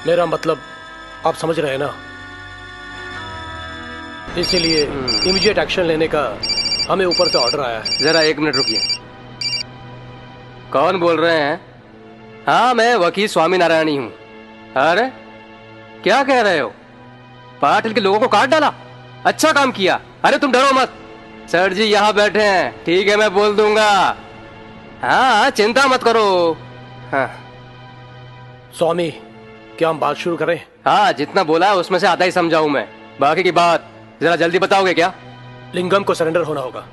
मेरा मतलब आप समझ रहे हैं ना, इसीलिए इमीडिएट एक्शन लेने का हमें ऊपर से ऑर्डर आया है। जरा 1 मिनट रुकिए। कौन बोल रहे हैं? हाँ, मैं वकील स्वामी नारायणी हूँ। अरे क्या कह रहे हो? पाटिल के लोगों को काट डाला? अच्छा काम किया। अरे तुम डरो मत, सर जी यहाँ बैठे हैं। ठीक है, मैं बोल दूंगा। हाँ, चिंता मत करो। हाँ स्वामी, क्या हम बात शुरू करें? हाँ, जितना बोला है उसमें से आधा ही समझाऊं मैं। बाकी की बात जरा जल्दी बताओगे क्या? लिंगम को सरेंडर होना होगा।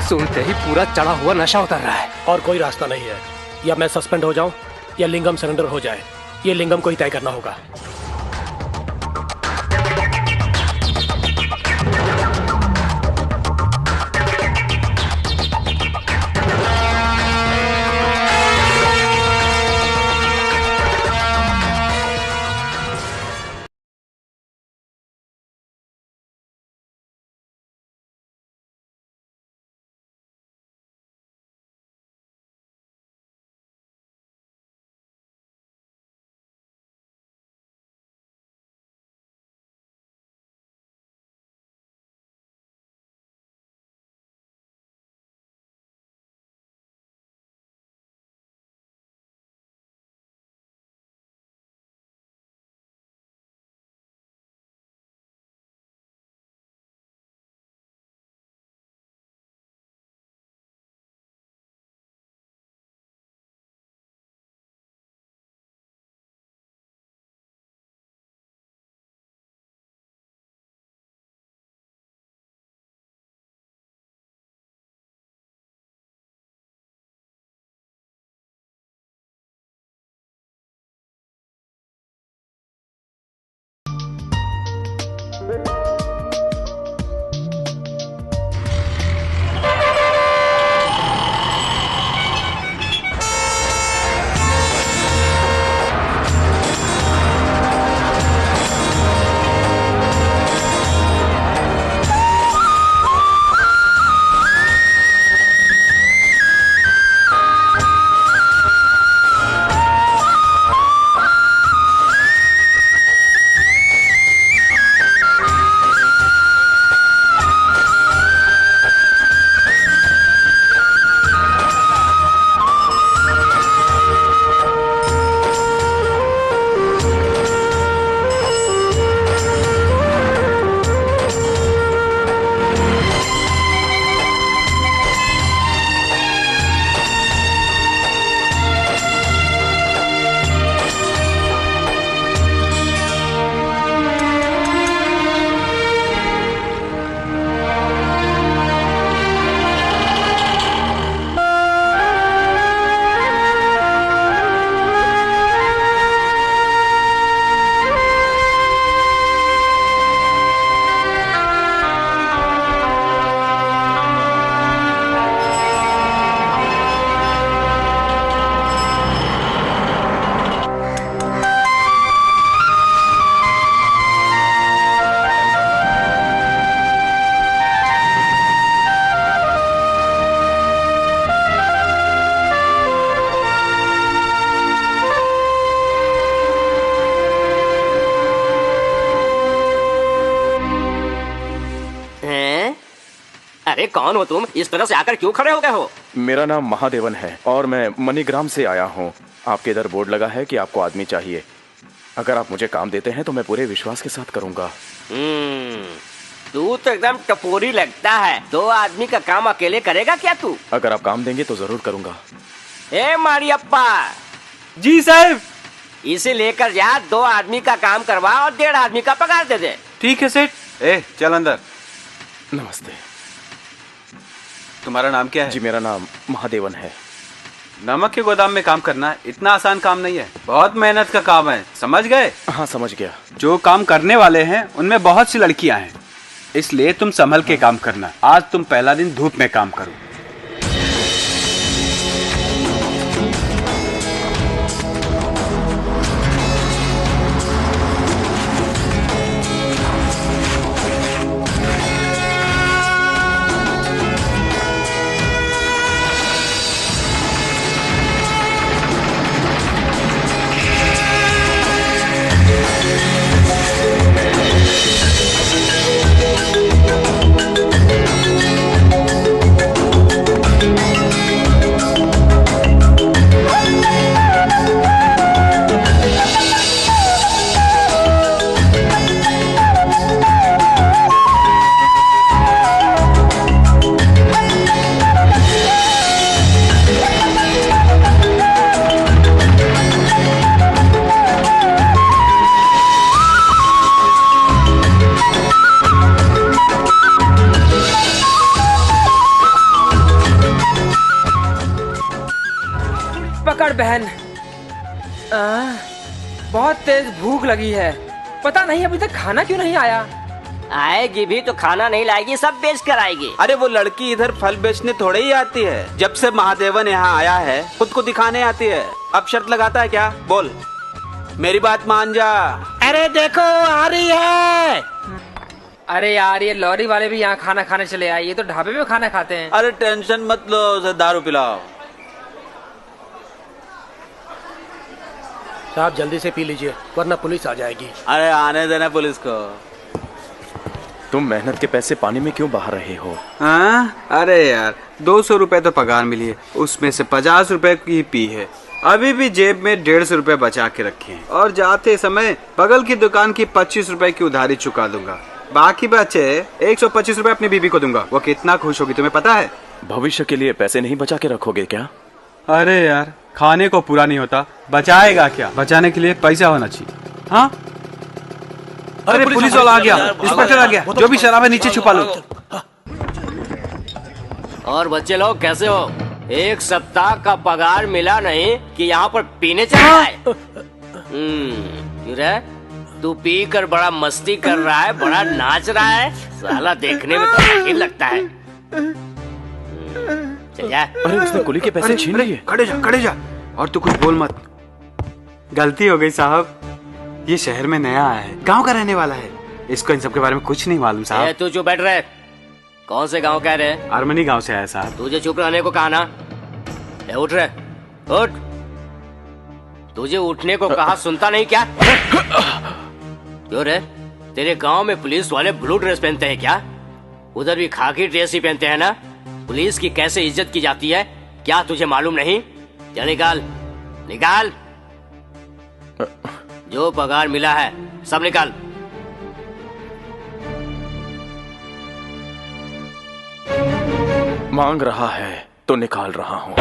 सुनते ही पूरा चढ़ा हुआ नशा उतर रहा है। और कोई रास्ता नहीं है, या मैं सस्पेंड हो जाऊं या लिंगम सरेंडर हो जाए। ये लिंगम को ही तय करना होगा। अरे कौन हो तुम? इस तरह से आकर क्यों खड़े हो गए हो? मेरा नाम महादेवन है और मैं मणिग्राम से आया हूँ। आपके इधर बोर्ड लगा है कि आपको आदमी चाहिए। अगर आप मुझे काम देते हैं तो मैं पूरे विश्वास के साथ करूँगा। तू तो एकदम टपोरी लगता है। 2 आदमी का काम अकेले करेगा क्या तू? अगर आप काम देंगे तो जरूर करूँगा। ए मारियप्पा। जी साहब। इसे लेकर जा, 2 आदमी का काम करवा और 1.5 आदमी का पगार दे दे। ठीक है सेठ। ए चल अंदर। नमस्ते। तुम्हारा नाम क्या है? जी मेरा नाम महादेवन है। नमक के गोदाम में काम करना इतना आसान काम नहीं है, बहुत मेहनत का काम है, समझ गए? हाँ समझ गया। जो काम करने वाले हैं उनमें बहुत सी लड़कियां हैं, इसलिए तुम संभल के काम करना। आज तुम पहला दिन धूप में काम करो। पकड़ बहन। बहुत तेज भूख लगी है, पता नहीं अभी तक खाना क्यों नहीं आया। आएगी भी तो खाना नहीं लाएगी, सब बेच कर आएगी। अरे वो लड़की इधर फल बेचने थोड़े ही आती है, जब से महादेवन यहाँ आया है खुद को दिखाने आती है। अब शर्त लगाता है क्या? बोल, मेरी बात मान जा। अरे देखो आ रही है। अरे यार ये लॉरी वाले भी यहाँ खाना खाने चले आए, ये तो ढाबे में खाना खाते हैं। अरे टेंशन मत लो, उसे दारू पिलाओ। साहब जल्दी से पी लीजिए वरना पुलिस आ जाएगी। अरे आने देना पुलिस को। तुम मेहनत के पैसे पानी में क्यों बहा रहे हो? हाँ? अरे यार 200 रुपए तो पगार मिली है, उसमें से 50 रुपए की पी है। अभी भी जेब में 150 रुपए बचा के रखे हैं और जाते समय बगल की दुकान की 25 रुपए की उधारी चुका दूंगा। बाकी बचे 125 रुपए अपनी बीबी को दूंगा। वो कितना खुश होगी तुम्हें पता है? भविष्य के लिए पैसे नहीं बचा के रखोगे क्या? अरे यार खाने को पूरा नहीं होता, बचाएगा क्या? बचाने के लिए पैसा होना चाहिए। हाँ? अरे पुलिस वाला आ गया, इंस्पेक्टर आ गया। जो भी शराब है नीचे छुपा लो। और बच्चे लोग कैसे हो? 1 सप्ताह का पगार मिला नहीं कि यहाँ पर पीने चला है? क्यों रे? तू पी कर बड़ा मस्ती कर रहा है, बड़ा नाच रहा है, साला देखने में तो अजीब लगता है। चल जा। अरे उसने कुली के पैसे छीन लिए। खड़े जा और तू कुछ बोल मत। गलती हो गई साहब, ये शहर में नया आया है, गांव का रहने वाला है, इसको इन सब के बारे में कुछ नहीं मालूम साहब। तू चुप बैठ रहे। कौन से गांव कह रहे? आर्मनी गांव से आया साहब। तुझे चुप रहने को कहा ना? उठ रहे, उठ। तुझे उठने को कहा, सुनता नहीं क्या? क्यों रे? तेरे गांव में पुलिस वाले ब्लू ड्रेस पहनते हैं क्या? उधर भी खाकी ड्रेस ही पहनते हैं ना? पुलिस की कैसे इज्जत की जाती है क्या तुझे मालूम नहीं? चल निकाल निकाल, जो पगार मिला है सब निकाल। मांग रहा है तो निकाल रहा हूँ।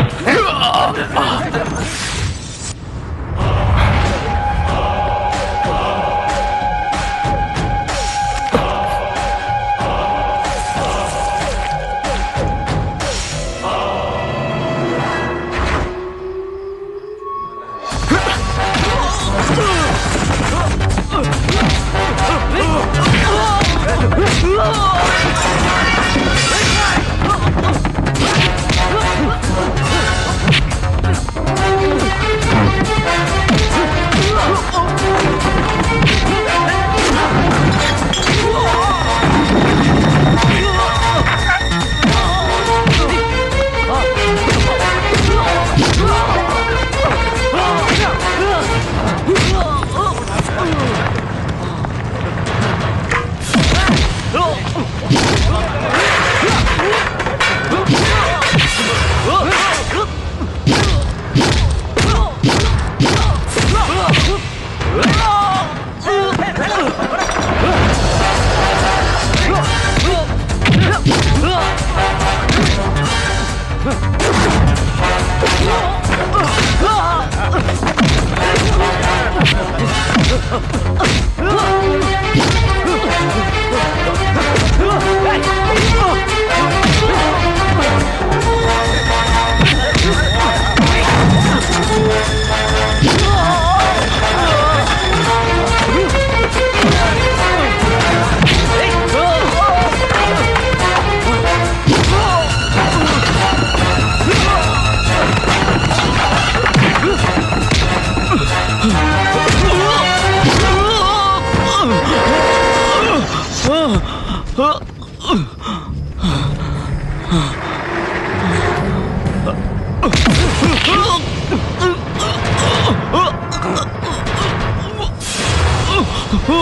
ड्यूटी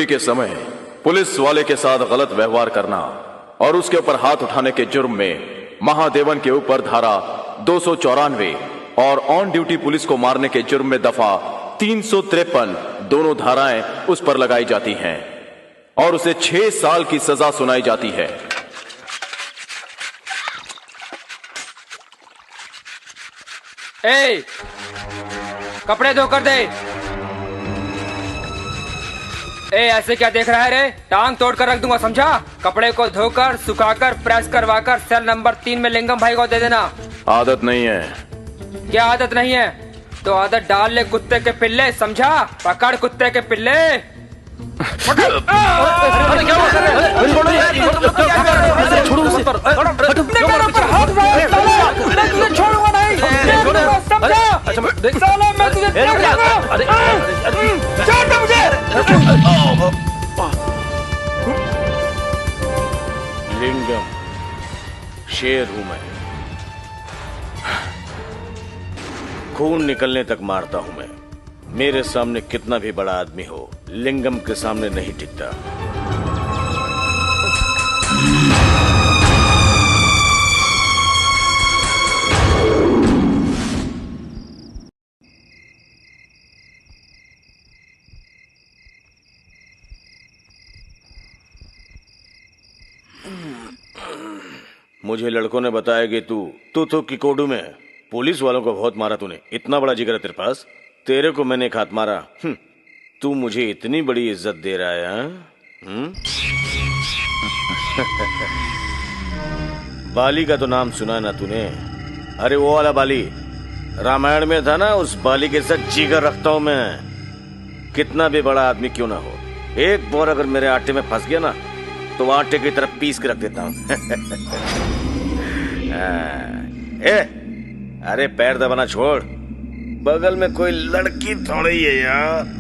के समय पुलिस वाले के साथ गलत व्यवहार करना और उसके ऊपर हाथ उठाने के जुर्म में महादेवन के ऊपर धारा 294 और ऑन ड्यूटी पुलिस को मारने के जुर्म में दफा 353 दोनों धाराएं उस पर लगाई जाती हैं और उसे 6 साल की सजा सुनाई जाती है। ए, कपड़े धोकर दे। ए, ऐसे क्या देख रहा है रे? टांग तोड़कर रख दूंगा, समझा? कपड़े को धोकर, सुखाकर, प्रेस करवाकर सेल नंबर 3 में लिंगम भाई को दे देना। आदत नहीं है। क्या आदत नहीं है? तो आदत डाल ले कुत्ते के पिल्ले, समझा? पकड़ कुत्ते के पिल्ले। छोड़ूंगा नहीं, साला मैं तुझे लिंगम शेर हूं मैं, खून निकलने तक मारता हूं मैं। मेरे सामने कितना भी बड़ा आदमी हो, लिंगम के सामने नहीं टिकता। मुझे लड़कों ने बताया कि तू तो किकोडू में पुलिस वालों को बहुत मारा तूने। इतना बड़ा जिगर है तेरे पास? तेरे को मैंने एक हाथ मारा, तू मुझे इतनी बड़ी इज्जत दे रहा है? बाली का तो नाम सुना है ना तूने? अरे वो वाला बाली, रामायण में था ना, उस बाली के साथ जिगर रखता हूं मैं। कितना भी बड़ा आदमी क्यों ना हो, एक बोर अगर मेरे आटे में फंस गया ना तो आटे की तरफ पीस के रख देता हूं। अरे पैर दबाना छोड़, बगल में कोई लड़की थोड़ी है यार।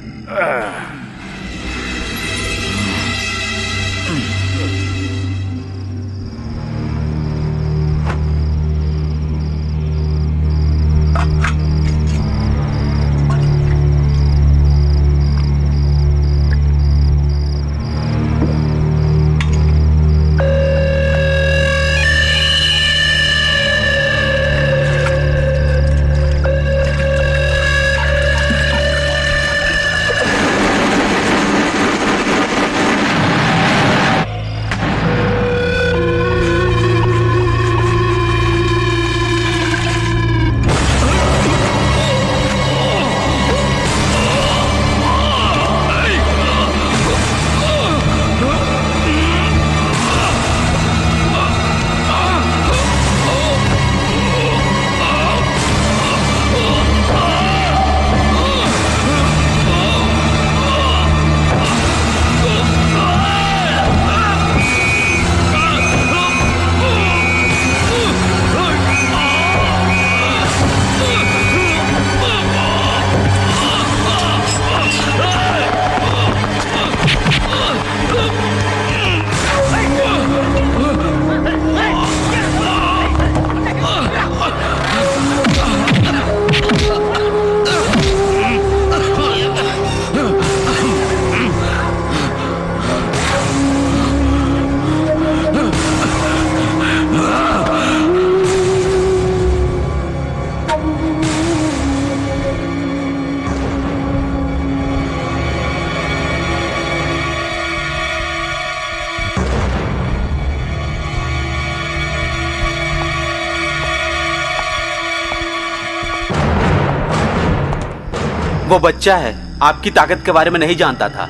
वो बच्चा है, आपकी ताकत के बारे में नहीं जानता था।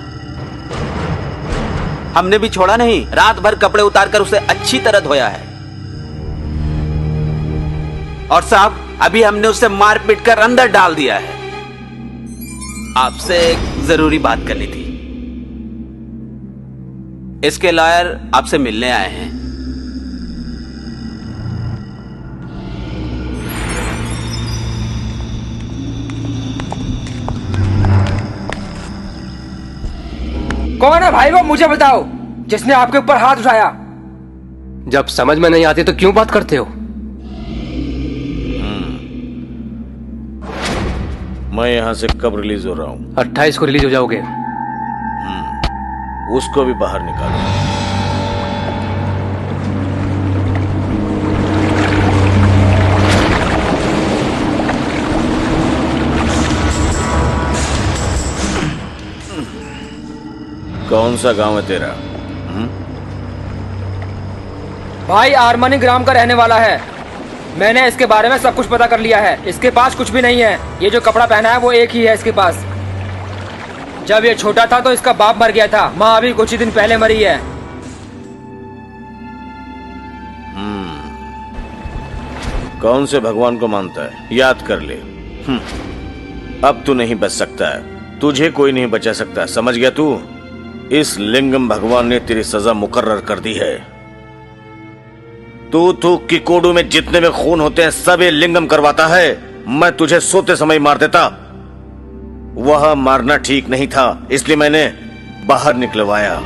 हमने भी छोड़ा नहीं, रात भर कपड़े उतारकर उसे अच्छी तरह धोया है। और साहब, अभी हमने उसे मार पीट कर अंदर डाल दिया है। आपसे एक जरूरी बात करनी थी। इसके लॉयर आपसे मिलने आए हैं। कौन है भाई वो, मुझे बताओ, जिसने आपके ऊपर हाथ उठाया? जब समझ में नहीं आती तो क्यों बात करते हो? मैं यहाँ से कब रिलीज हो रहा हूँ? 28 को रिलीज हो जाओगे। उसको भी बाहर निकालो। कौन सा गांव है तेरा? भाई आर्मनी ग्राम का रहने वाला है। मैंने इसके बारे में सब कुछ पता कर लिया है। इसके पास कुछ भी नहीं है। ये जो कपड़ा पहना है वो एक ही है इसके पास। जब ये छोटा था तो इसका बाप मर गया था। माँ अभी कुछ ही दिन पहले मरी है। कौन से भगवान को मानता है? याद कर ले। अब तू नहीं बच सकता है। तुझे कोई नहीं बचा सकता, समझ गया तू? इस लिंगम भगवान ने तेरी सजा मुकर्रर कर दी है। तू किकोडू में जितने में खून होते हैं सब ये लिंगम करवाता है। मैं तुझे सोते समय मार देता। वह मारना ठीक नहीं था, इसलिए मैंने बाहर निकलवाया।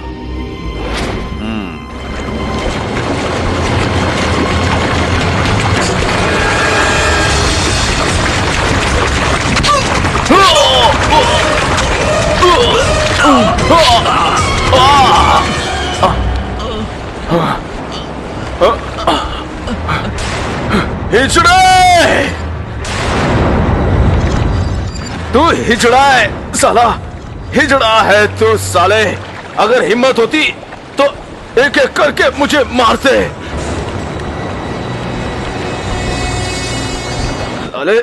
हिजड़ा! तू हिजड़ा है साला, हिजड़ा है तू साले। अगर हिम्मत होती तो एक एक करके मुझे मारते। साले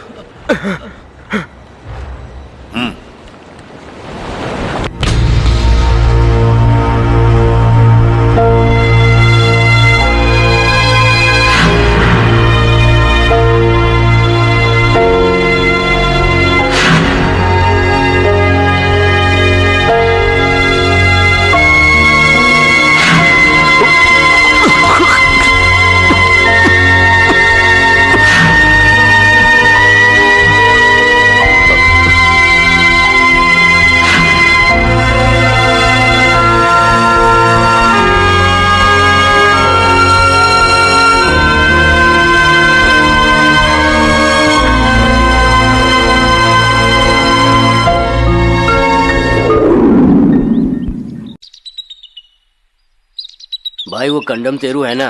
भाई वो कंडम तेरू है ना,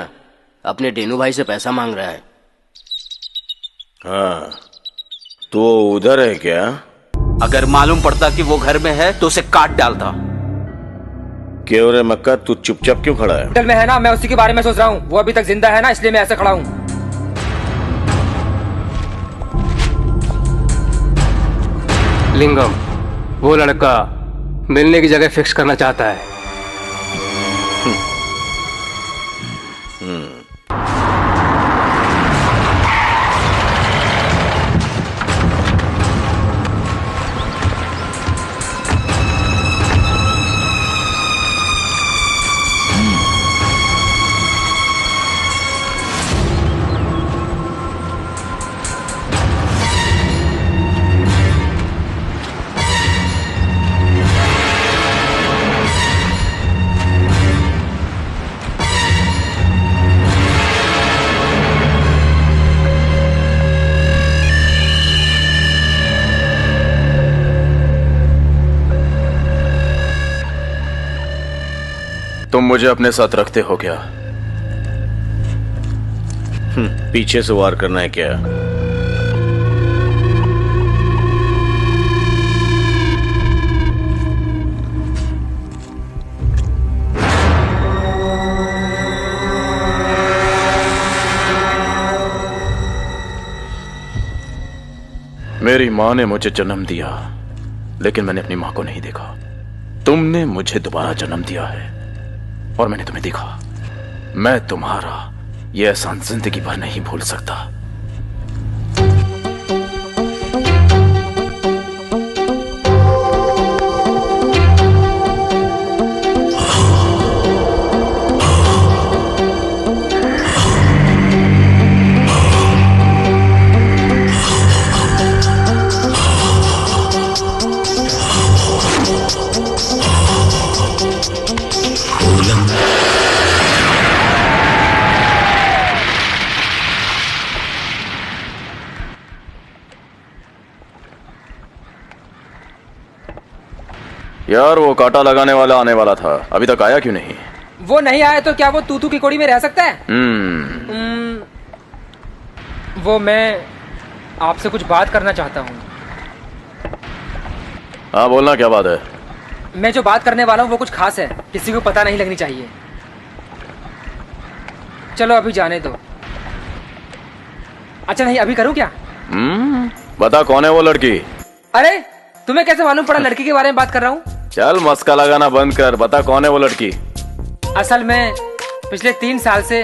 अपने डेनू भाई से पैसा मांग रहा है। हाँ, तो उधर है क्या? अगर मालूम पड़ता कि वो घर में है तो उसे काट डालता। क्यों रे मक्का, तू चुपचाप क्यों खड़ा है? होटल में है ना, मैं उसी के बारे में सोच रहा हूँ। वो अभी तक जिंदा है ना, इसलिए मैं ऐसे खड़ा हूँ। लिंगम, वो लड़का मिलने की जगह फिक्स करना चाहता है। तुम मुझे अपने साथ रखते हो क्या? पीछे से वार करना है क्या? मेरी माँ ने मुझे जन्म दिया, लेकिन मैंने अपनी माँ को नहीं देखा। तुमने मुझे दोबारा जन्म दिया है और मैंने तुम्हें देखा। मैं तुम्हारा यह एहसान जिंदगी भर नहीं भूल सकता। यार वो कांटा लगाने वाला आने वाला था, अभी तक आया क्यों नहीं? वो नहीं आया तो क्या वो तू की कोड़ी में रह सकता है? वो मैं आपसे कुछ बात करना चाहता हूँ। हाँ बोलना, क्या बात है? मैं जो बात करने वाला हूँ वो कुछ खास है, किसी को पता नहीं लगनी चाहिए। चलो अभी जाने दो। अच्छा नहीं, अभी करूँ क्या? बता कौन है वो लड़की? अरे तुम्हें कैसे मालूम पड़ा लड़की के बारे में बात कर रहा हूँ? चल मस्का लगाना बंद कर, बता कौन है वो लड़की? असल में पिछले 3 साल से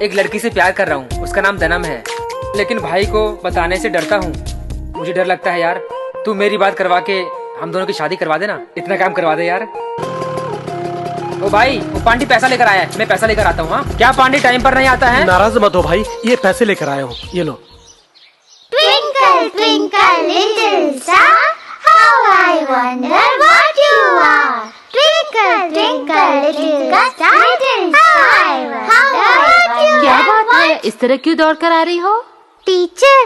एक लड़की से प्यार कर रहा हूँ, उसका नाम दनम है। लेकिन भाई को बताने से डरता हूँ, मुझे डर लगता है यार। तू मेरी बात करवा के हम दोनों की शादी करवा देना, इतना काम करवा दे यार। ओ भाई, वो पांडी पैसा लेकर आया है, मैं पैसा लेकर आता हूँ। हाँ क्या पांडी टाइम पर नहीं आता है? नाराज मत हो भाई, ये पैसे लेकर आया हूँ, ये लो। Twinkle, twinkle, little star, how I wonder what you are. Twinkle, twinkle, little star, how I wonder what you are. क्या बात है, इस तरह क्यों दौड़ कर आ रही हो? टीचर,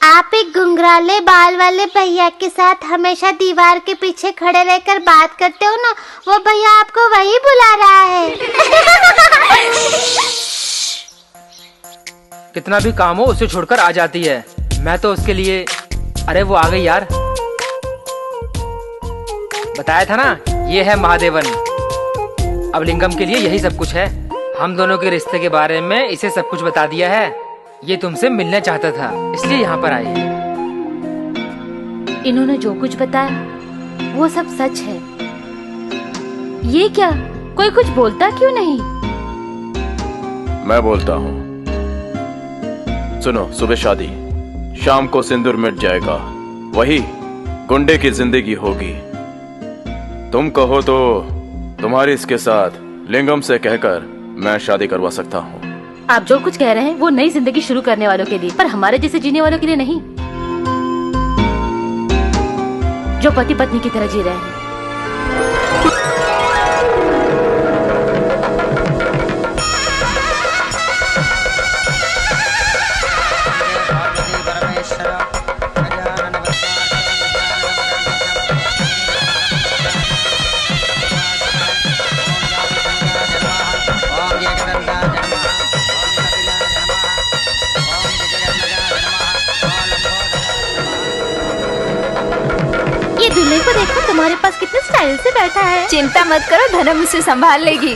आप एक गुंगराले बाल वाले भैया के साथ हमेशा दीवार के पीछे खड़े रहकर बात करते हो ना, वो भैया आपको वही बुला रहा है। कितना भी काम हो उसे छोड़कर आ जाती है। मैं तो उसके लिए, अरे वो आ गई यार। बताया था ना, ये है महादेवन। अब लिंगम के लिए यही सब कुछ है। हम दोनों के रिश्ते के बारे में इसे सब कुछ बता दिया है। ये तुमसे मिलना चाहता था, इसलिए यहाँ पर आई है। इन्होंने जो कुछ बताया वो सब सच है। ये क्या, कोई कुछ बोलता क्यों नहीं? मैं बोलता हूँ। सुनो, सुबह शादी, शाम को सिंदूर मिट जाएगा, वही गुंडे की जिंदगी होगी। तुम कहो तो तुम्हारी इसके साथ लिंगम से कहकर मैं शादी करवा सकता हूँ। आप जो कुछ कह रहे हैं वो नई जिंदगी शुरू करने वालों के लिए, पर हमारे जैसे जीने वालों के लिए नहीं, जो पति पत्नी की तरह जी रहे हैं। दूल्हे को देखो, तुम्हारे पास कितने स्टाइल से बैठा है। चिंता मत करो, धनम उसे संभाल लेगी।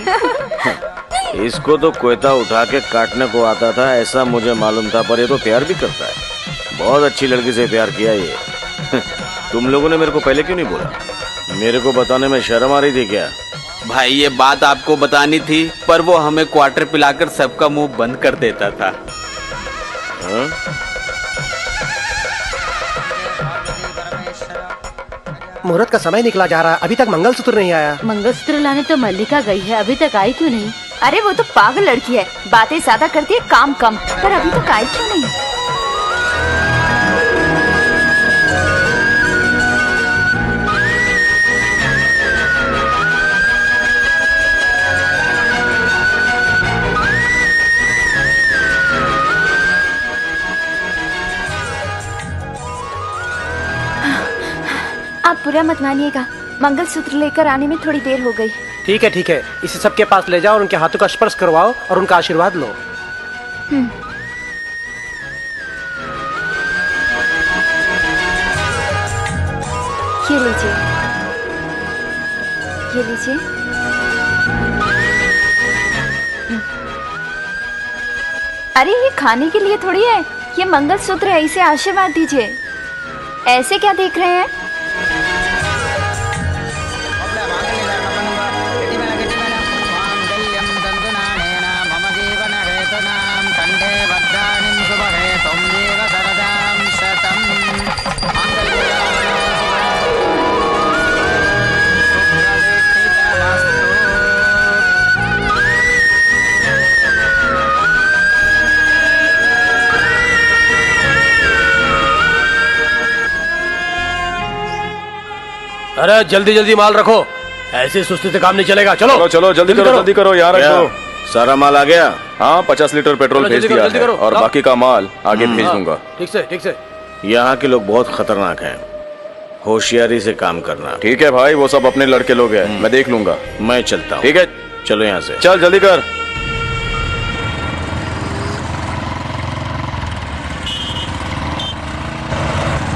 इसको तो कोयता उठा के काटने को आता था, ऐसा मुझे मालूम था, पर ये तो प्यार भी करता है। बहुत अच्छी लड़की से प्यार किया ये। तुम लोगों ने मेरे को पहले क्यों नहीं बोला? मेरे को बताने में शर्म आ रही थी क्या? भाई ये बात आपको बतानी थी, पर वो हमें क्वार्टर पिलाकर सबका मुंह बंद कर देता था। मुहूर्त का समय निकला जा रहा है, अभी तक मंगलसूत्र नहीं आया। मंगलसूत्र लाने तो मल्लिका गई है, अभी तक आई क्यों नहीं? अरे वो तो पागल लड़की है, बातें ज्यादा करती है, काम कम, पर अभी तक आई क्यों नहीं? आप बुरा मत मानिएगा, मंगलसूत्र लेकर आने में थोड़ी देर हो गई। ठीक है ठीक है, इसे सबके पास ले जाओ और उनके हाथों का स्पर्श करवाओ और उनका आशीर्वाद लो। ये लीजिए, ये लीजिए। अरे ये खाने के लिए थोड़ी है, ये मंगलसूत्र है, इसे आशीर्वाद दीजिए। ऐसे क्या देख रहे हैं? अरे जल्दी जल्दी माल रखो, ऐसे सुस्ती से काम नहीं चलेगा। चलो चलो चलो, जल्दी करो जल्दी करो यार। रखो, सारा माल आ गया? हाँ 50 लीटर पेट्रोल भेज दिया है और बाकी का माल आगे भेज दूंगा। ठीक से ठीक से। यहाँ के लोग बहुत खतरनाक हैं, होशियारी से काम करना। ठीक है भाई, वो सब अपने लड़के लोग हैं, मैं देख लूंगा। मैं चलता हूँ। ठीक है, चलो यहाँ से। चल जल्दी कर।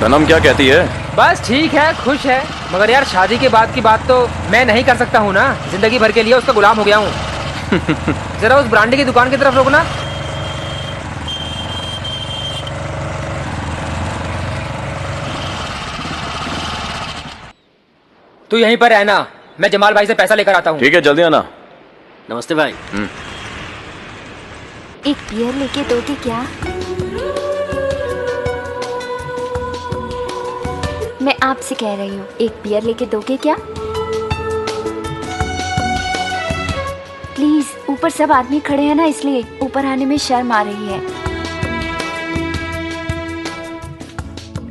सनम क्या कहती है? बस ठीक है, खुश है, मगर यार शादी के बाद की बात तो मैं नहीं कर सकता हूँ ना। जिंदगी भर के लिए उसका गुलाम हो गया हूँ। जरा उस ब्रांडी की दुकान की तरफ रोकना। तू यहीं पर रहना, मैं जमाल भाई से पैसा लेकर आता हूँ। ठीक है, जल्दी आना। नमस्ते भाई। एक बियर लेके दोगे क्या? मैं आपसे कह रही हूँ, एक बियर लेके दोगे क्या? प्लीज, ऊपर सब आदमी खड़े हैं ना, इसलिए ऊपर आने में शर्म आ रही है।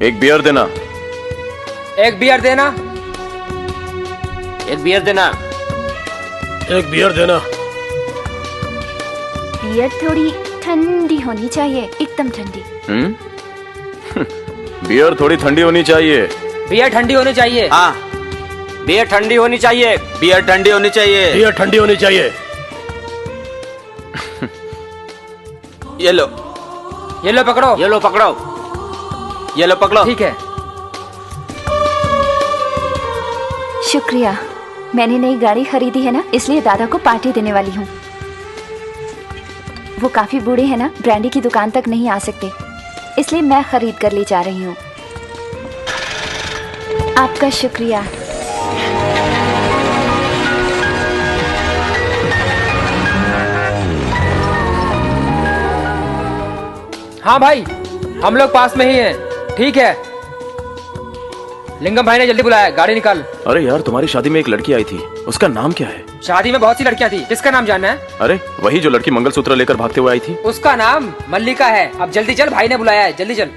एक बियर देना। एक बियर देना। एक बियर देना। एक बियर देना। बियर थोड़ी ठंडी होनी चाहिए, एकदम ठंडी। बियर थोड़ी ठंडी होनी चाहिए। बियर ठंडी होनी चाहिए। हाँ, बियर ठंडी होनी चाहिए। बियर ठंडी होनी चाहिए। बियर ठंडी होनी चाहिए। ये लो। ये लो पकड़ो। ये लो पकड़ो। ये लो पकड़ो। ठीक है। शुक्रिया। मैंने नई गाड़ी खरीदी है ना, इसलिए दादा को पार्टी देने वाली हूँ। वो काफी बूढ़े हैं ना, ब्रांडी की दुकान तक नहीं आ सकते, इसलिए मैं खरीद कर ले जा रही हूँ। आपका शुक्रिया। हाँ भाई, हम लोग पास में ही हैं। ठीक है, लिंगम भाई ने जल्दी बुलाया, गाड़ी निकाल। अरे यार, तुम्हारी शादी में एक लड़की आई थी, उसका नाम क्या है? शादी में बहुत सी लड़कियां थी, किसका नाम जानना है? अरे वही जो लड़की मंगलसूत्र लेकर भागते हुए आई थी। उसका नाम मल्लिका है। अब जल्दी चल, भाई ने बुलाया है, जल्दी चल।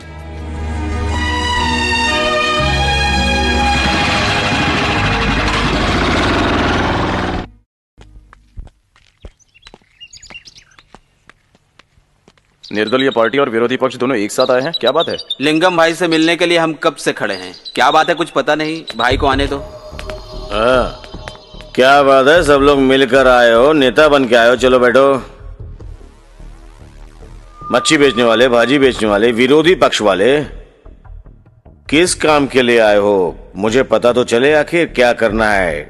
निर्दलीय पार्टी और विरोधी पक्ष दोनों एक साथ आए हैं, क्या बात है? लिंगम भाई से मिलने के लिए हम कब से खड़े हैं। क्या बात है, कुछ पता नहीं। भाई को आने दो। क्या बात है, सब लोग मिलकर आए हो, नेता बन के आए हो। चलो बैठो। मच्छी बेचने वाले, भाजी बेचने वाले, विरोधी पक्ष वाले, किस काम के लिए आए हो? मुझे पता तो चले आखिर क्या करना है।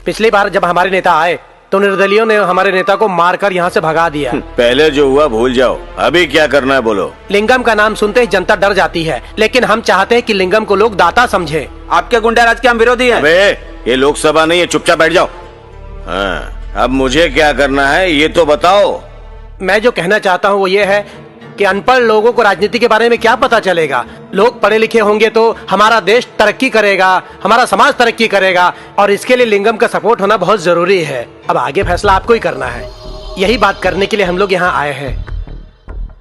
पिछली बार जब हमारे नेता आए तो निर्दलियों ने हमारे नेता को मारकर यहाँ से भगा दिया। पहले जो हुआ भूल जाओ, अभी क्या करना है बोलो। लिंगम का नाम सुनते ही जनता डर जाती है, लेकिन हम चाहते हैं कि लिंगम को लोग दाता समझे। आपके गुंडाराज के हम विरोधी हैं। अबे ये लोकसभा नहीं है, चुपचाप बैठ जाओ। हाँ, अब मुझे क्या करना है ये तो बताओ। मैं जो कहना चाहता हूँ वो ये है कि अनपढ़ लोगों को राजनीति के बारे में क्या पता चलेगा। लोग पढ़े लिखे होंगे तो हमारा देश तरक्की करेगा, हमारा समाज तरक्की करेगा, और इसके लिए लिंगम का सपोर्ट होना बहुत जरूरी है। अब आगे फैसला आपको ही करना है। यही बात करने के लिए हम लोग यहाँ आए हैं।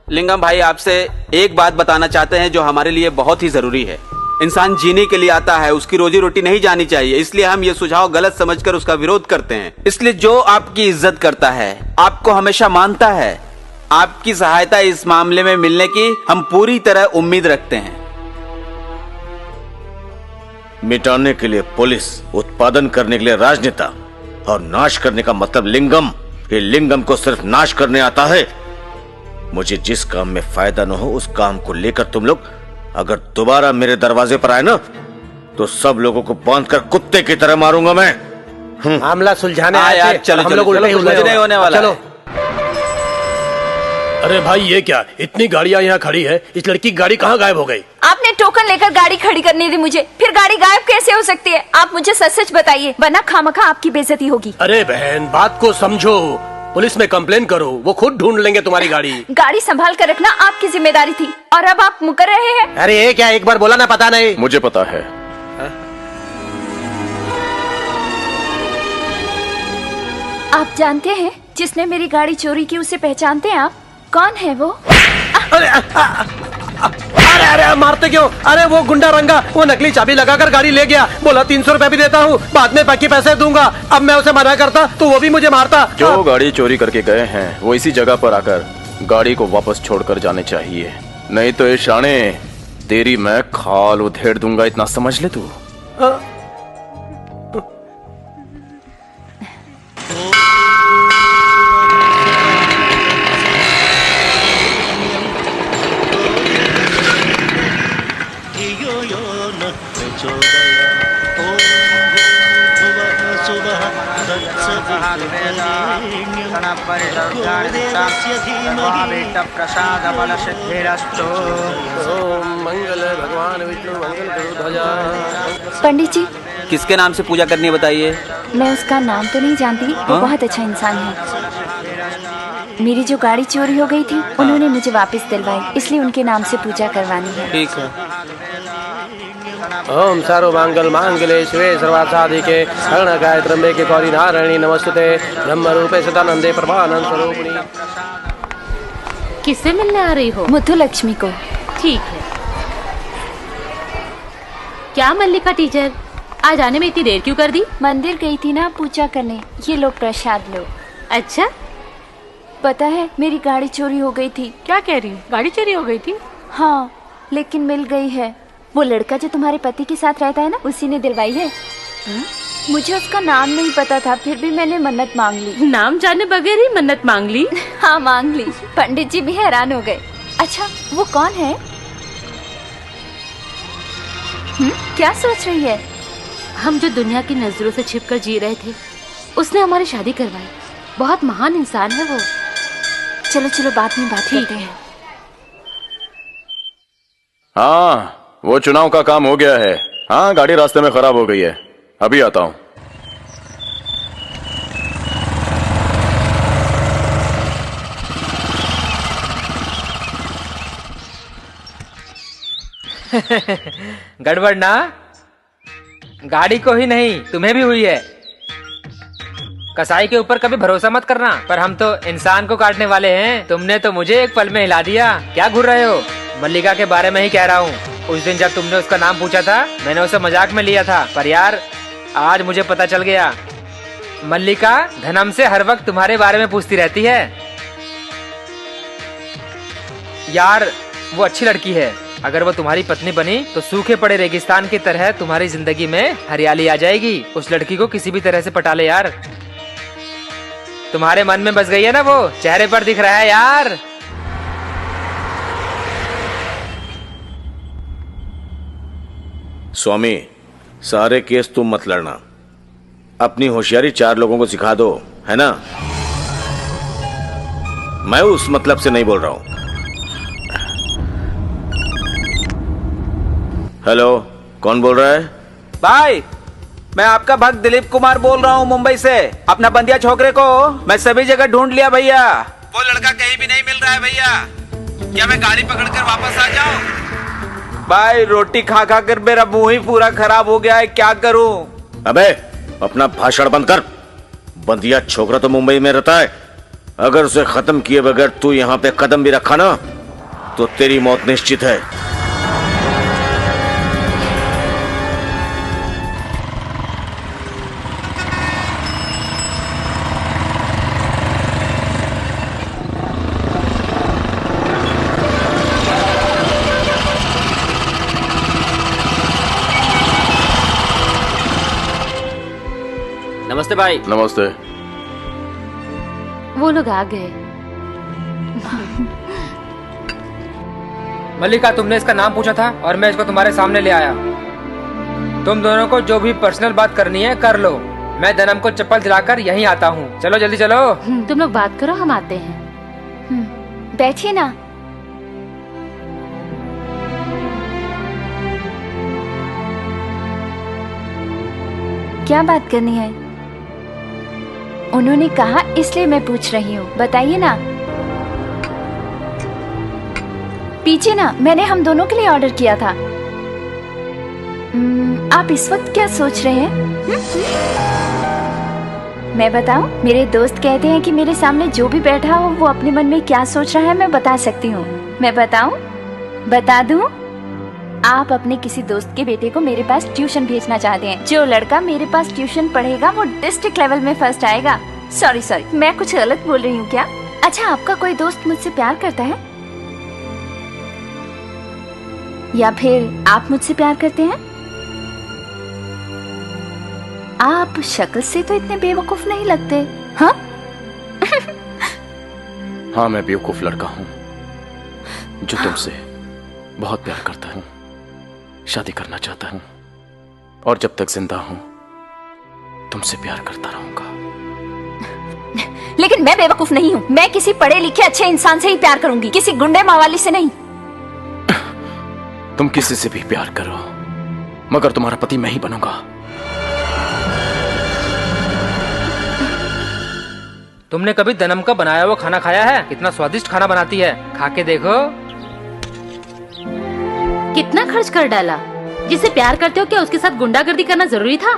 लिंगम भाई, आपसे एक बात बताना चाहते हैं जो हमारे लिए बहुत ही जरूरी है। इंसान जीने के लिए आता है, उसकी रोजी रोटी नहीं जानी चाहिए, इसलिए हम ये सुझाव गलत समझकर उसका विरोध करते हैं। इसलिए जो आपकी इज्जत करता है, आपको हमेशा मानता है, आपकी सहायता इस मामले में मिलने की हम पूरी तरह उम्मीद रखते हैं। मिटाने के लिए पुलिस, उत्पादन करने के लिए राजनेता, और नाश करने का मतलब लिंगम। ये लिंगम को सिर्फ नाश करने आता है। मुझे जिस काम में फायदा न हो उस काम को लेकर तुम लोग अगर दोबारा मेरे दरवाजे पर आए ना, तो सब लोगों को बांधकर कुत्ते की तरह मारूंगा मैं। मामला सुलझाने हाँ आए यार, थे, चलो हम चलो, लोग उल्टे ही चलो, कुछ उल्टे नहीं होने वाला चलो। है। अरे भाई, ये क्या, इतनी गाड़ियाँ यहाँ खड़ी है, इस लड़की की गाड़ी कहाँ गायब हो गई? आपने टोकन लेकर गाड़ी खड़ी करनी थी मुझे, फिर गाड़ी गायब कैसे हो सकती है? आप मुझे सच सच बताइए, वरना खामखा आपकी बेइज्जती होगी। अरे बहन, बात को समझो, पुलिस में कंप्लेन करो, वो खुद ढूंढ लेंगे तुम्हारी गाड़ी। गाड़ी संभाल कर रखना आपकी जिम्मेदारी थी, और अब आप मुकर रहे हैं। अरे ये क्या, एक बार बोला ना पता नहीं। मुझे पता है। आप जानते हैं जिसने मेरी गाड़ी चोरी की, उसे पहचानते हैं आप? कौन है वो? अरे अरे अरे, मारते क्यों? अरे वो गुंडा रंगा, वो नकली चाबी लगाकर गाड़ी ले गया, बोला 300 रुपए भी देता हूँ, बाद में बाकी पैसे दूंगा। अब मैं उसे मना करता तो वो भी मुझे मारता। जो गाड़ी चोरी करके गए हैं वो इसी जगह पर आकर गाड़ी को वापस छोड़कर जाने चाहिए, नहीं तो ये शाने तेरी मैं खाल उधेड़ दूंगा, इतना समझ ले तू। मंगल भगवान विष्णु मंगल ध्वजा। पंडित जी, किसके नाम से पूजा करनी है बताइए। मैं उसका नाम तो नहीं जानती, वो बहुत अच्छा इंसान है। मेरी जो गाड़ी चोरी हो गई थी उन्होंने मुझे वापस दिलवाई, इसलिए उनके नाम से पूजा करवानी है। ठीक है। ओम सर्वमंगल मांगल्ये शिवे सर्वार्थसाधिके शरणकाय त्र्यंबके गौरी नारायणी नमस्तुते ब्रह्म रूपे सदानंदे परमानंद स्वरूपिणी। किससे मिलने आ रही हो? मुथु लक्ष्मी को। ठीक है। क्या मल्लिका टीचर, आज आने में इतनी देर क्यों कर दी? मंदिर गई थी ना पूजा करने। ये लो प्रसाद लो। अच्छा, पता है मेरी गाड़ी चोरी हो गई थी। क्या कह रही हूँ? गाड़ी चोरी हो गई थी? हाँ, लेकिन मिल गई है। वो लड़का जो तुम्हारे पति के साथ रहता है ना, उसी ने दिलवाई है। मुझे उसका नाम नहीं पता था, फिर भी मैंने मन्नत मांग ली। नाम जाने बगैर ही मन्नत मांग ली? हाँ, मांग ली। पंडित जी भी हैरान हो गए। अच्छा, वो कौन है? क्या सोच रही है? हम जो दुनिया की नजरों से छिपकर जी रहे थे, उसने हमारी शादी करवाई। बहुत महान इंसान है वो। चलो चलो, बाद में बात करते हैं। हाँ, वो चुनाव का काम हो गया है। हाँ, गाड़ी रास्ते में खराब हो गई है, अभी आता हूँ। गड़बड़ ना? गाड़ी को ही नहीं, तुम्हें भी हुई है। कसाई के ऊपर कभी भरोसा मत करना, पर हम तो इंसान को काटने वाले हैं। तुमने तो मुझे एक पल में हिला दिया। क्या घूर रहे हो? मल्लिका के बारे में ही कह रहा हूँ। उस दिन जब तुमने उसका नाम पूछा था, मैंने उसे मजाक में लिया था, पर यार आज मुझे पता चल गया। मल्लिका धनम से हर वक्त तुम्हारे बारे में पूछती रहती है। यार वो अच्छी लड़की है। अगर वो तुम्हारी पत्नी बनी तो सूखे पड़े रेगिस्तान की तरह तुम्हारी जिंदगी में हरियाली आ जाएगी। उस लड़की को किसी भी तरह से पटा ले यार। तुम्हारे मन में बस गई है ना वो, चेहरे पर दिख रहा है यार। स्वामी, सारे केस तुम मत लड़ना, अपनी होशियारी 4 लोगों को सिखा दो, है ना? मैं उस मतलब से नहीं बोल रहा हूं। हेलो, कौन बोल रहा है? भाई, मैं आपका भक्त दिलीप कुमार बोल रहा हूँ मुंबई से। अपना बंदिया छोकरे को मैं सभी जगह ढूंढ लिया भैया। वो लड़का कहीं भी नहीं मिल रहा है भैया। क्या मैं गाड़ी पकड़कर वापस आ जाऊँ? भाई, रोटी खा खा कर मेरा मुंह ही पूरा खराब हो गया है, क्या करूँ? अबे अपना भाषण बंद कर। बंदिया छोकरा तो मुंबई में रहता है। अगर उसे खत्म किए बगैर तू यहाँ पे कदम भी रखा ना, तो तेरी मौत निश्चित है। नमस्ते भाई। नमस्ते। वो लोग आ गए। मल्लिका, तुमने इसका नाम पूछा था और मैं इसको तुम्हारे सामने ले आया। तुम दोनों को जो भी पर्सनल बात करनी है कर लो। मैं धनम को चप्पल दिलाकर यहीं आता हूँ। चलो जल्दी चलो। तुम लोग बात करो, हम आते हैं। बैठिए ना। क्या बात करनी है? उन्होंने कहा इसलिए मैं पूछ रही हूँ, बताइए ना। पीछे ना, मैंने हम दोनों के लिए ऑर्डर किया था। आप इस वक्त क्या सोच रहे हैं? मैं बताऊं? मेरे दोस्त कहते हैं कि मेरे सामने जो भी बैठा हो वो अपने मन में क्या सोच रहा है मैं बता सकती हूँ। मैं बताऊं? बता दूं? आप अपने किसी दोस्त के बेटे को मेरे पास ट्यूशन भेजना चाहते हैं। जो लड़का मेरे पास ट्यूशन पढ़ेगा वो डिस्ट्रिक्ट लेवल में फर्स्ट आएगा। सॉरी, मैं कुछ गलत बोल रही हूँ क्या? अच्छा, आपका कोई दोस्त मुझसे प्यार करता है? या फिर आप मुझसे प्यार करते हैं? आप शक्ल से तो इतने बेवकूफ नहीं लगते। हाँ हाँ, मैं बेवकूफ लड़का हूँ जो तुमसे बहुत प्यार करता हूँ, शादी करना चाहता हूँ और जब तक जिंदा हूँ तुमसे प्यार करता रहूंगा। लेकिन मैं बेवकूफ नहीं हूँ। मैं किसी पढ़े लिखे अच्छे इंसान से ही प्यार करूंगी, किसी गुंडे मावाली से नहीं। तुम किसी से भी प्यार करो, मगर तुम्हारा पति मैं ही बनूंगा। तुमने कभी दनम का बनाया हुआ खाना खाया है? कितना स्वादिष्ट खाना बनाती है, खा के देखो। कितना खर्च कर डाला। जिसे प्यार करते हो क्या उसके साथ गुंडागर्दी करना जरूरी था?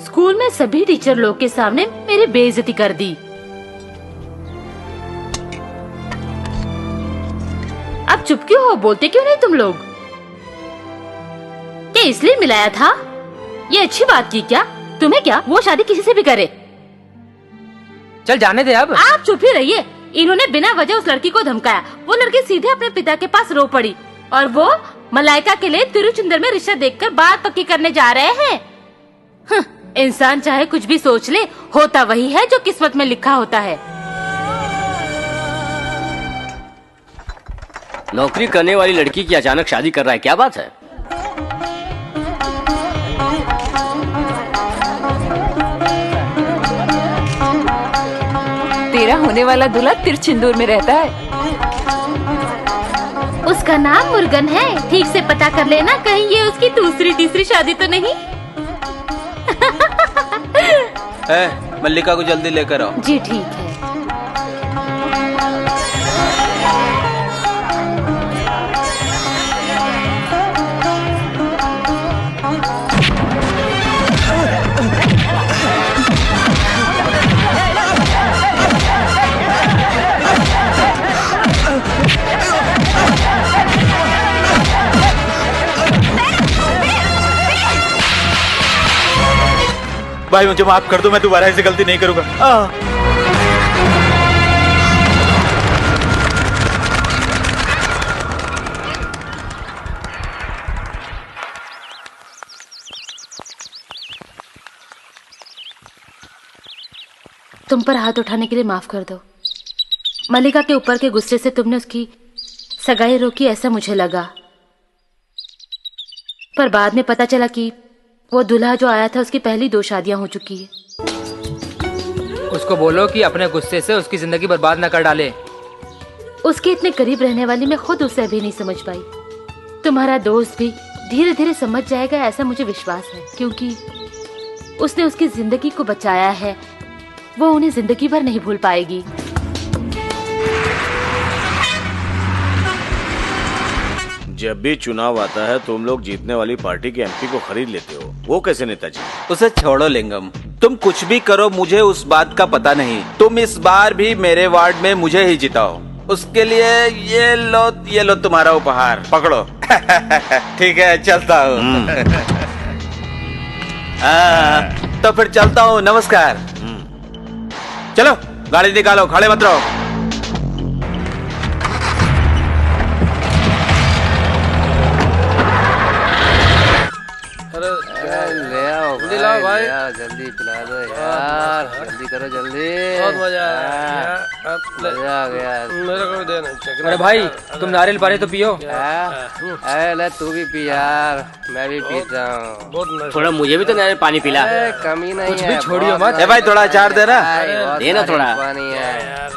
स्कूल में सभी टीचर लोग के सामने मेरी बेइज्जती कर दी। अब चुप क्यों हो? बोलते क्यों नहीं तुम लोग? क्या इसलिए मिलाया था? ये अच्छी बात की क्या? तुम्हें क्या वो शादी किसी से भी करे? चल जाने दे अब। आप चुप ही रहिए। इन्होंने बिना वजह उस लड़की को धमकाया। वो लड़की सीधे अपने पिता के पास रो पड़ी और वो मलाइका के लिए तिरुचंदर में रिश्ता देखकर बात पक्की करने जा रहे हैं। इंसान चाहे कुछ भी सोच ले, होता वही है जो किस्मत में लिखा होता है। नौकरी करने वाली लड़की की अचानक शादी कर रहा है, क्या बात है? तेरा होने वाला दूल्हा तिरुचंदूर में रहता है। उसका नाम मुर्गन है। ठीक से पता कर लेना, कहीं ये उसकी दूसरी तीसरी शादी तो नहीं। मल्लिका को जल्दी लेकर आओ। जी ठीक है। भाई मुझे माफ कर दो, मैं दोबारा ऐसी गलती नहीं करूंगा। तुम पर हाथ उठाने के लिए माफ कर दो। मल्लिका के ऊपर के गुस्से से तुमने उसकी सगाई रोकी, ऐसा मुझे लगा। पर बाद में पता चला कि वो दूल्हा जो आया था उसकी पहली 2 शादियां हो चुकी है। उसको बोलो कि अपने गुस्से से उसकी जिंदगी बर्बाद न कर डाले। उसके इतने करीब रहने वाली मैं खुद उसे अभी नहीं समझ पाई। तुम्हारा दोस्त भी धीरे धीरे समझ जाएगा, ऐसा मुझे विश्वास है, क्योंकि उसने उसकी जिंदगी को बचाया है। वो उन्हें जिंदगी भर नहीं भूल पाएगी। जब भी चुनाव आता है तुम लोग जीतने वाली पार्टी के एमपी को खरीद लेते हो। वो कैसे नेताजी? उसे छोड़ो लिंगम, तुम कुछ भी करो मुझे उस बात का पता नहीं। तुम इस बार भी मेरे वार्ड में मुझे ही जिताओ। उसके लिए ये लो तुम्हारा उपहार, पकड़ो। ठीक है, चलता हूँ। तो फिर चलता हूँ, नमस्कार। चलो गाड़ी निकालो, खड़े मत रहो। ले आओ जल्दी, लाओ भाई, जल्दी पिला दो यार, जल्दी करो, जल्दी। बहुत मजा आ गया, मेरे को भी देना। अरे भाई तुम नारियल पानी तो पियो। ले तू भी पी यार, मैं भी पीता हूँ। थोड़ा मुझे भी तो नारियल पानी पिला। कमी नहीं कुछ है, भी छोड़ियो मत। भाई थोड़ा अचार देना, देना थोड़ा पानी है।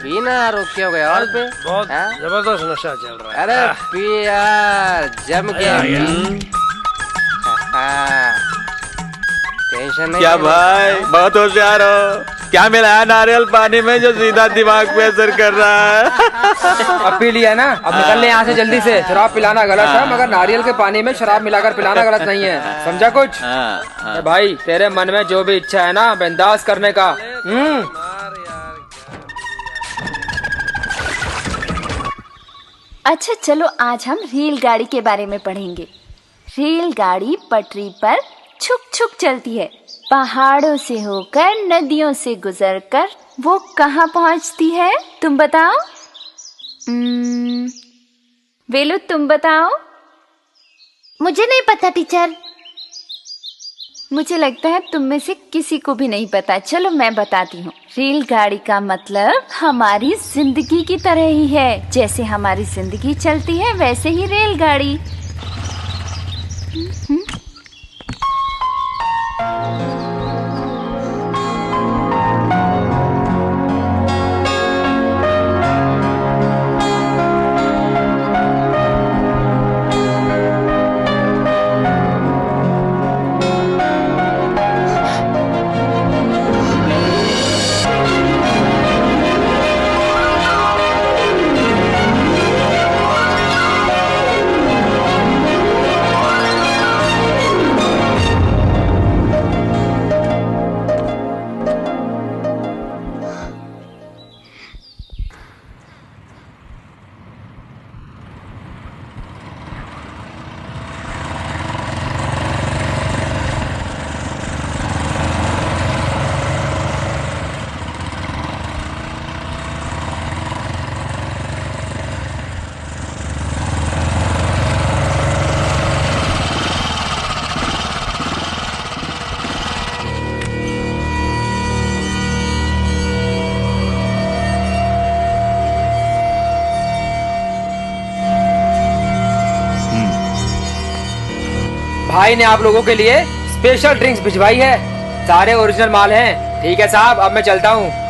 पीना रुक क्यों गया? और पे बहुत जबरदस्त नशा चल रहा है। अरे पी यार, जम के। टेंशन नहीं। क्या भाई बहुत होशियार हो। क्या मिलाया नारियल पानी में जो सीधा दिमाग पे असर कर रहा है? अब पी लिया ना, अब निकल ले यहाँ से जल्दी से। शराब पिलाना गलत है, मगर नारियल के पानी में शराब मिलाकर पिलाना गलत नहीं है, समझा कुछ? भाई तेरे मन में जो भी इच्छा है ना, बिंदास करने का। अच्छा चलो, आज हम रेलगाड़ी के बारे में पढ़ेंगे। रेलगाड़ी पटरी पर छुक छुक चलती है। पहाड़ों से होकर, नदियों से गुजरकर वो कहाँ पहुँचती है, तुम बताओ? वेलू तुम बताओ। मुझे नहीं पता टीचर। मुझे लगता है तुम में से किसी को भी नहीं पता। चलो मैं बताती हूँ। रेलगाड़ी का मतलब हमारी जिंदगी की तरह ही है। जैसे हमारी जिंदगी चलती है वैसे ही रेलगाड़ी। भाई ने आप लोगों के लिए स्पेशल ड्रिंक्स भिजवाई है। सारे ओरिजिनल माल हैं। ठीक है साहब, अब मैं चलता हूँ।